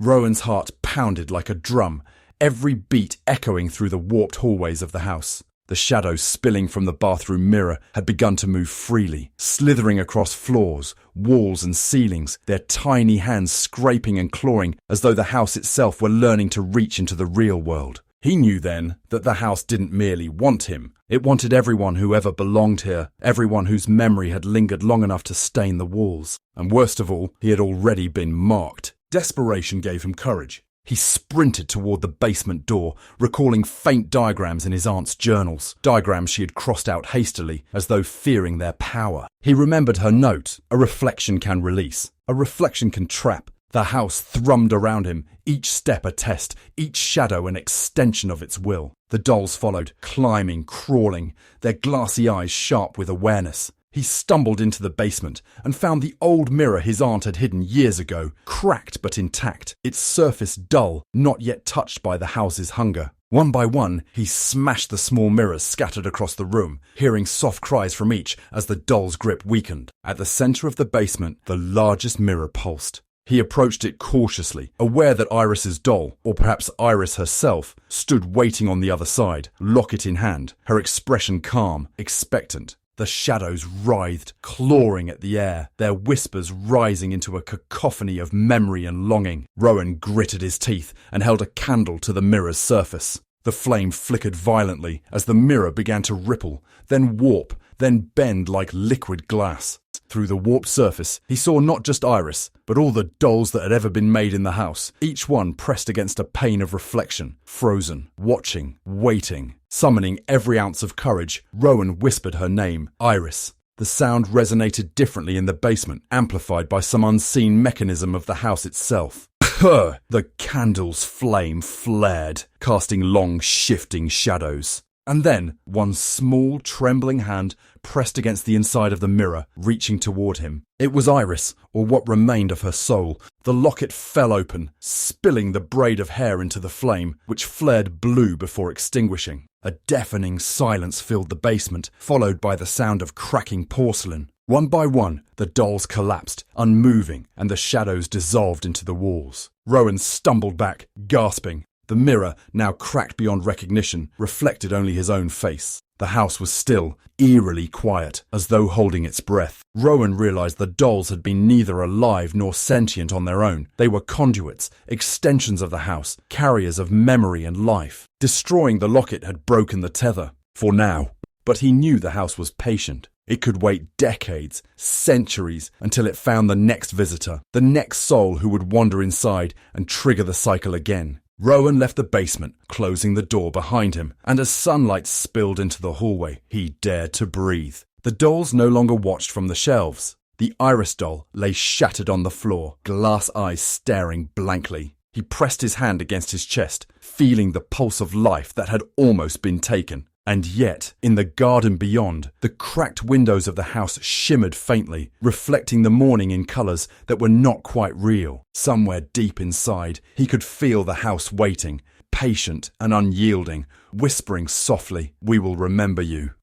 Rowan's heart pounded like a drum, every beat echoing through the warped hallways of the house. The shadows spilling from the bathroom mirror had begun to move freely, slithering across floors, walls and ceilings, their tiny hands scraping and clawing as though the house itself were learning to reach into the real world. He knew then that the house didn't merely want him. It wanted everyone who ever belonged here, everyone whose memory had lingered long enough to stain the walls. And worst of all, he had already been marked. Desperation gave him courage. He sprinted toward the basement door, recalling faint diagrams in his aunt's journals, diagrams she had crossed out hastily, as though fearing their power. He remembered her note: a reflection can release, a reflection can trap. The house thrummed around him, each step a test, each shadow an extension of its will. The dolls followed, climbing, crawling, their glassy eyes sharp with awareness. He stumbled into the basement and found the old mirror his aunt had hidden years ago, cracked but intact, its surface dull, not yet touched by the house's hunger. One by one, he smashed the small mirrors scattered across the room, hearing soft cries from each as the doll's grip weakened. At the center of the basement, the largest mirror pulsed. He approached it cautiously, aware that Iris's doll, or perhaps Iris herself, stood waiting on the other side, locket in hand, her expression calm, expectant. The shadows writhed, clawing at the air, their whispers rising into a cacophony of memory and longing. Rowan gritted his teeth and held a candle to the mirror's surface. The flame flickered violently as the mirror began to ripple, then warp, then bend like liquid glass. Through the warped surface, he saw not just Iris, but all the dolls that had ever been made in the house, each one pressed against a pane of reflection, frozen, watching, waiting. Summoning every ounce of courage, Rowan whispered her name, Iris. The sound resonated differently in the basement, amplified by some unseen mechanism of the house itself. The candle's flame flared, casting long, shifting shadows. And then, one small, trembling hand pressed against the inside of the mirror, reaching toward him. It was Iris, or what remained of her soul. The locket fell open, spilling the braid of hair into the flame, which flared blue before extinguishing. A deafening silence filled the basement, followed by the sound of cracking porcelain. One by one, the dolls collapsed, unmoving, and the shadows dissolved into the walls. Rowan stumbled back, gasping. The mirror, now cracked beyond recognition, reflected only his own face. The house was still, eerily quiet, as though holding its breath. Rowan realized the dolls had been neither alive nor sentient on their own. They were conduits, extensions of the house, carriers of memory and life. Destroying the locket had broken the tether, for now. But he knew the house was patient. It could wait decades, centuries, until it found the next visitor, the next soul who would wander inside and trigger the cycle again. Rowan left the basement, closing the door behind him, and as sunlight spilled into the hallway, he dared to breathe. The dolls no longer watched from the shelves. The Iris doll lay shattered on the floor, glass eyes staring blankly. He pressed his hand against his chest, feeling the pulse of life that had almost been taken. And yet, in the garden beyond, the cracked windows of the house shimmered faintly, reflecting the morning in colours that were not quite real. Somewhere deep inside, he could feel the house waiting, patient and unyielding, whispering softly, "We will remember you."